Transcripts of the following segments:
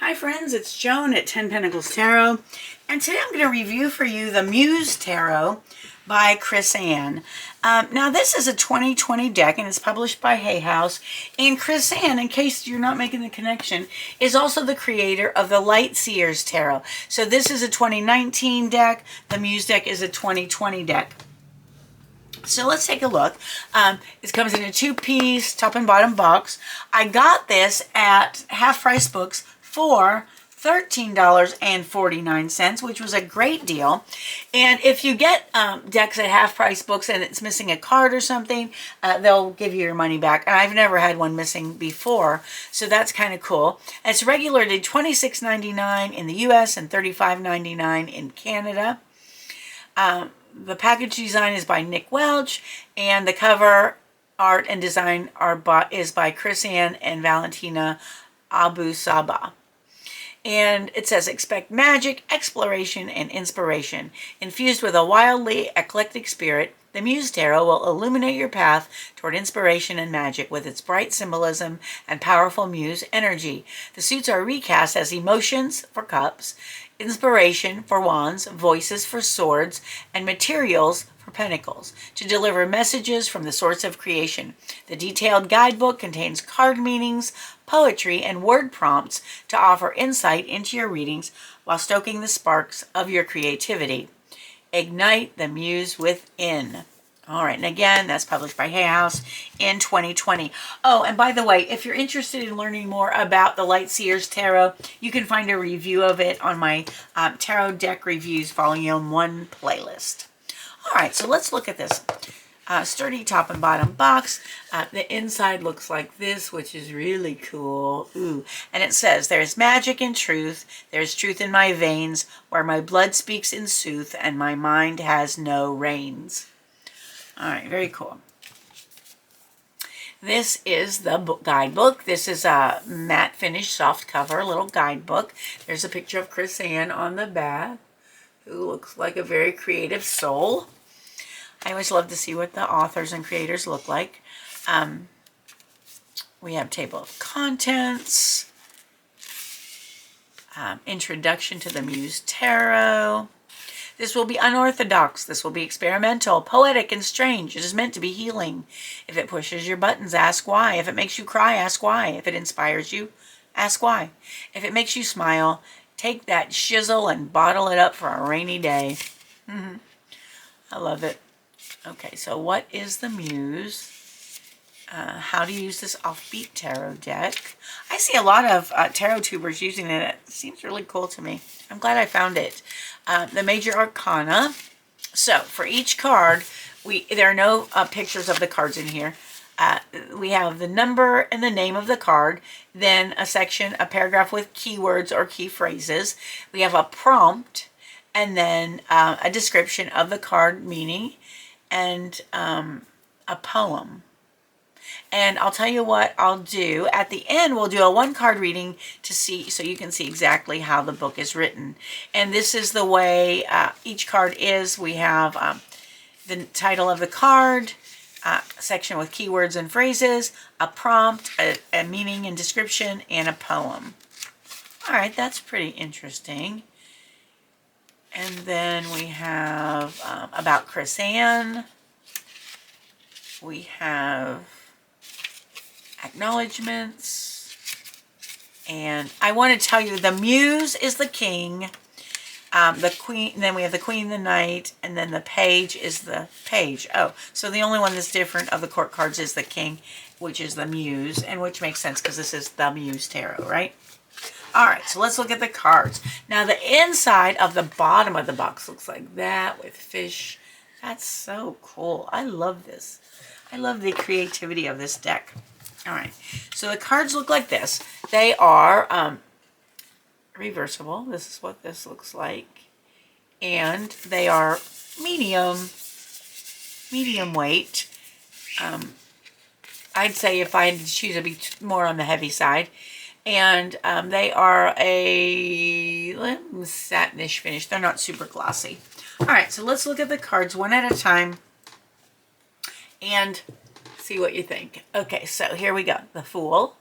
Hi friends, it's Joan at 10 Pentacles Tarot, and today I'm going to review for you the Muse Tarot by Chris Ann. Now this is a 2020 deck and it's published by Hay House, and Chris Ann, in case you're not making the connection, is also the creator of the Light Seers Tarot. So this is a 2019 deck, the Muse deck is a 2020 deck. So let's take a look. It comes in a two-piece top and bottom box. I got this at Half Price Books for $13.49, which was a great deal. And if you get decks at Half Price Books and it's missing a card or something, they'll give you your money back. And I've never had one missing before, so that's kind of cool. And it's regularly $26.99 in the US and $35.99 in Canada. The package design is by Nick Welch, and the cover art and design is by Chris Ann and Valentina Abusaba. And it says, expect magic, exploration, and inspiration. Infused with a wildly eclectic spirit, the Muse Tarot will illuminate your path toward inspiration and magic with its bright symbolism and powerful Muse energy. The suits are recast as emotions for cups, inspiration for wands, voices for swords, and materials for pentacles to deliver messages from the source of creation. The detailed guidebook contains card meanings, poetry, and word prompts to offer insight into your readings while stoking the sparks of your creativity. Ignite the Muse within. All right, and again, that's published by Hay House in 2020. Oh, and by the way, if you're interested in learning more about the Light Seers Tarot, you can find a review of it on my Tarot Deck Reviews Volume 1 playlist. All right, so let's look at this sturdy top and bottom box. The inside looks like this, which is really cool. Ooh, and it says, there's magic in truth. There's truth in my veins, where my blood speaks in sooth, and my mind has no reins. All right, very cool. This is the guidebook. This is a matte finish soft cover little guidebook. There's a picture of Chris Ann on the back, who looks like a very creative soul. I always love to see what the authors and creators look like. We have table of contents, introduction to the Muse Tarot. This will be unorthodox. This will be experimental, poetic, and strange. It is meant to be healing. If it pushes your buttons, ask why. If it makes you cry, ask why. If it inspires you, ask why. If it makes you smile, take that shizzle and bottle it up for a rainy day. I love it. Okay, so what is the Muse? How to use this offbeat tarot deck. I see a lot of tarot tubers using it. It seems really cool to me. I'm glad I found it. The major arcana. So for each card, there are no pictures of the cards in here. We have the number and the name of the card, then a section, a paragraph with keywords or key phrases. We have a prompt, and then a description of the card meaning, and a poem. And I'll tell you what I'll do. At the end, we'll do a one-card reading to see, so you can see exactly how the book is written. And this is the way each card is. We have the title of the card, section with keywords and phrases, a prompt, a meaning and description, and a poem. All right, that's pretty interesting. And then we have about Chris Ann. We have acknowledgements, and I want to tell you the Muse is the king, the queen, and then we have the queen, the knight, and then the page is the page. Oh, so the only one that's different of the court cards is the king, which is the Muse, and which makes sense because this is the Muse Tarot, right? All right, so let's look at the cards. Now the inside of the bottom of the box looks like that with fish. That's so cool. I love this. I love the creativity of this deck. All right, so the cards look like this. They are reversible. This is what this looks like. And they are medium weight. I'd say if I had to choose, I'd be more on the heavy side. And they are a satinish finish. They're not super glossy. All right, so let's look at the cards one at a time and see what you think. Okay, so here we go. The Fool,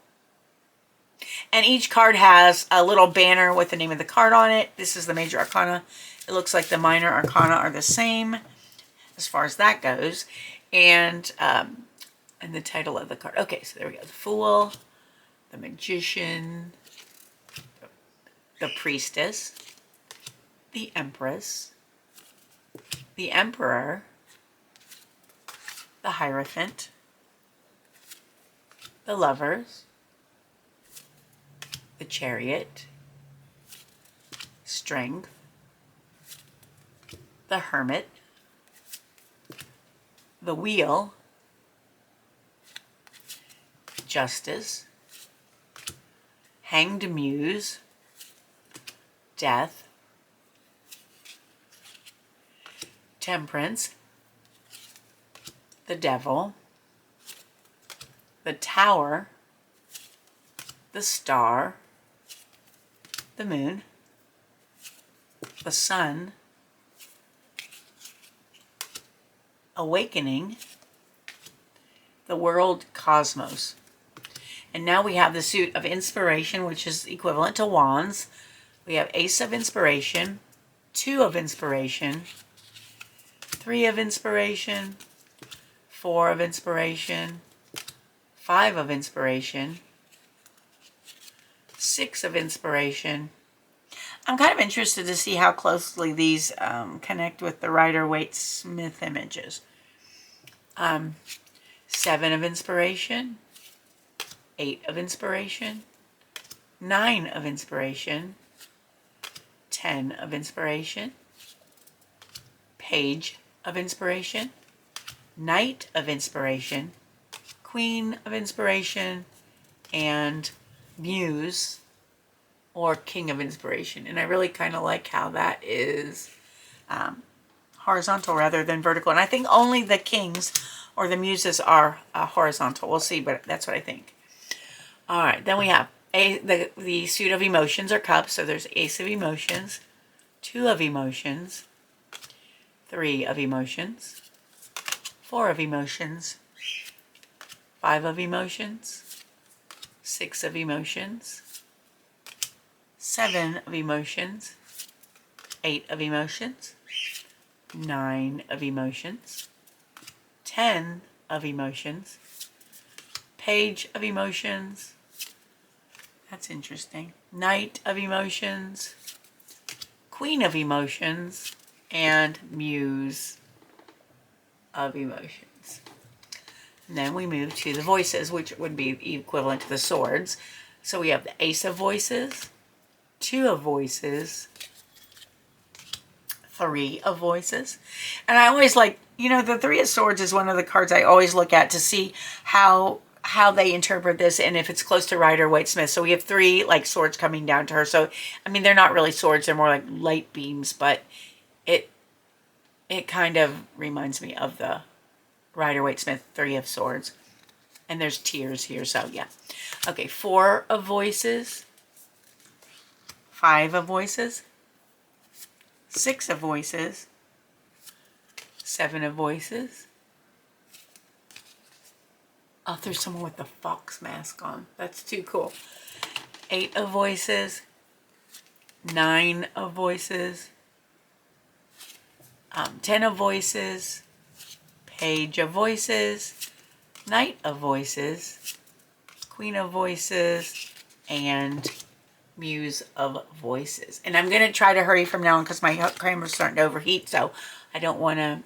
And each card has a little banner with the name of the card on it. This is the major arcana. It looks like the minor arcana are the same as far as that goes. And the title of the card. Okay, so there we go. The Fool, the Magician, the Priestess, the Empress, the Emperor, the Hierophant, the Lovers, the Chariot, Strength, the Hermit, the Wheel, Justice, Hanged Muse, Death, Temperance, the Devil, the Tower, the Star, the Moon, the Sun, Awakening, the World Cosmos. And now we have the suit of Inspiration, which is equivalent to Wands. We have Ace of Inspiration, 2 of Inspiration, 3 of Inspiration, 4 of Inspiration, 5 of Inspiration, 6 of Inspiration. I'm kind of interested to see how closely these connect with the Rider-Waite-Smith images. 7 of Inspiration, 8 of Inspiration, 9 of Inspiration, 10 of Inspiration, Page of Inspiration, Knight of Inspiration, Queen of Inspiration, and Muse, or King of Inspiration. And I really kind of like how that is horizontal rather than vertical. And I think only the Kings or the Muses are horizontal. We'll see, but that's what I think. All right, then we have the suit of Emotions or Cups. So there's Ace of Emotions, 2 of Emotions, 3 of Emotions, 4 of Emotions, 5 of Emotions, 6 of Emotions, 7 of Emotions, 8 of Emotions, 9 of Emotions, 10 of Emotions, Page of Emotions. That's interesting. Knight of Emotions, Queen of Emotions, and Muse of Emotions. And then we move to the Voices, which would be equivalent to the Swords. So we have the Ace of Voices, 2 of Voices, 3 of Voices. And I always like, you know, the 3 of Swords is one of the cards I always look at to see how they interpret this and if it's close to Rider-Waite-Smith. So we have 3 like swords coming down to her. So, I mean, they're not really swords. They're more like light beams, but it kind of reminds me of the Rider-Waite-Smith 3 of Swords. And there's tears here, so yeah. Okay, 4 of Voices, 5 of Voices, 6 of Voices, 7 of Voices. Oh, there's someone with the fox mask on. That's too cool. 8 of Voices, 9 of Voices, 10 of Voices, Page of Voices, Knight of Voices, Queen of Voices, and Muse of Voices. And I'm going to try to hurry from now on because my camera's starting to overheat, so I don't want to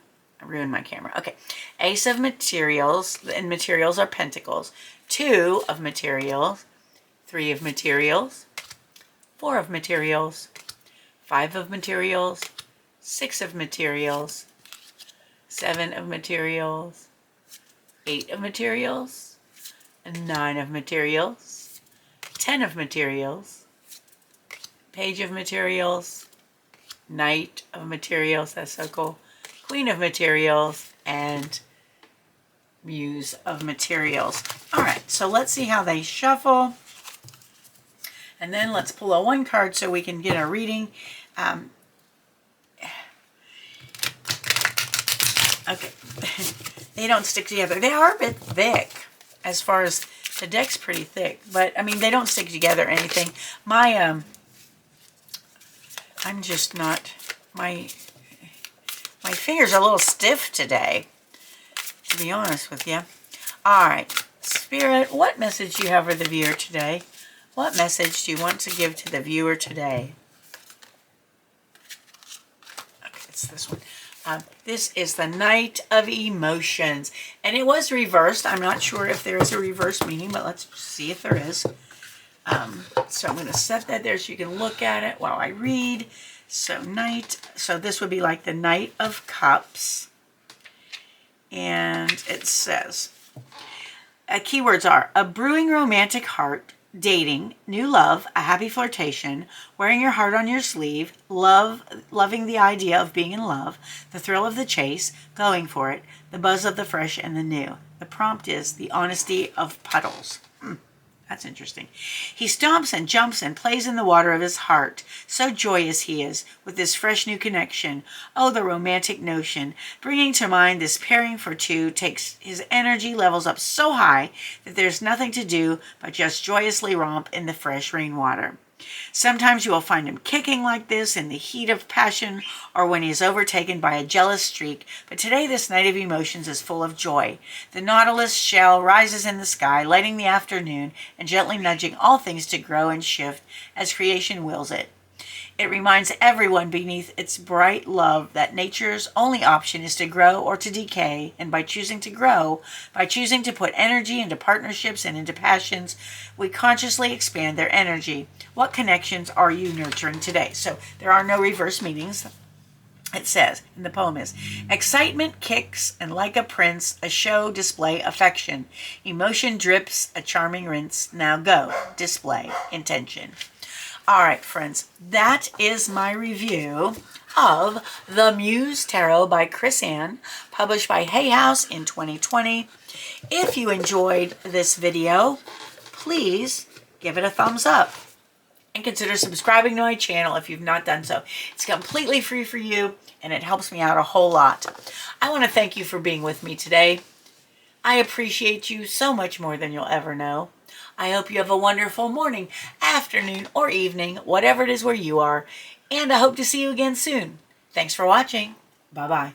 ruin my camera. Okay, Ace of Materials, and materials are pentacles. 2 of Materials, 3 of Materials, 4 of Materials, 5 of Materials, 6 of Materials, 7 of Materials, 8 of Materials, 9 of Materials, 10 of Materials, Page of Materials, Knight of Materials, that's so cool, Queen of Materials, and Muse of Materials. All right, so let's see how they shuffle. And then let's pull a 1 card so we can get a reading. Okay, they don't stick together. They are a bit thick as far as The deck's pretty thick, but I mean, they don't stick together or anything. I'm just not, my fingers are a little stiff today, to be honest with you. All right, Spirit, what message do you have for the viewer today? What message do you want to give to the viewer today? Okay, it's this one. This is the Knight of Emotions, and it was reversed. I'm not sure if there is a reverse meaning, but let's see if there is. So I'm going to set that there so you can look at it while I read. So Knight, so this would be like the Knight of Cups, and it says, keywords are a brewing romantic heart, dating, new love, a happy flirtation, wearing your heart on your sleeve, loving the idea of being in love, the thrill of the chase, going for it, the buzz of the fresh and the new. The prompt is the honesty of puddles. That's interesting. He stomps and jumps and plays in the water of his heart. So joyous he is with this fresh new connection. Oh, the romantic notion. Bringing to mind this pairing for two takes his energy levels up so high that there's nothing to do but just joyously romp in the fresh rainwater. Sometimes you will find him kicking like this in the heat of passion or when he is overtaken by a jealous streak, but today this Night of Emotions is full of joy. The nautilus shell rises in the sky, lighting the afternoon and gently nudging all things to grow and shift as creation wills it. It reminds everyone beneath its bright love that nature's only option is to grow or to decay, and by choosing to grow, by choosing to put energy into partnerships and into passions, we consciously expand their energy. What connections are you nurturing today? So there are no reverse meanings. It says, in the poem is, excitement kicks, and like a prince, a show display affection. Emotion drips, a charming rinse. Now go, display intention. All right, friends, that is my review of the Muse Tarot by Chris Ann, published by Hay House in 2020. If you enjoyed this video, please give it a thumbs up and consider subscribing to my channel if you've not done so. It's completely free for you, and it helps me out a whole lot. I want to thank you for being with me today. I appreciate you so much more than you'll ever know. I hope you have a wonderful morning, afternoon, or evening, whatever it is where you are, and I hope to see you again soon. Thanks for watching. Bye-bye.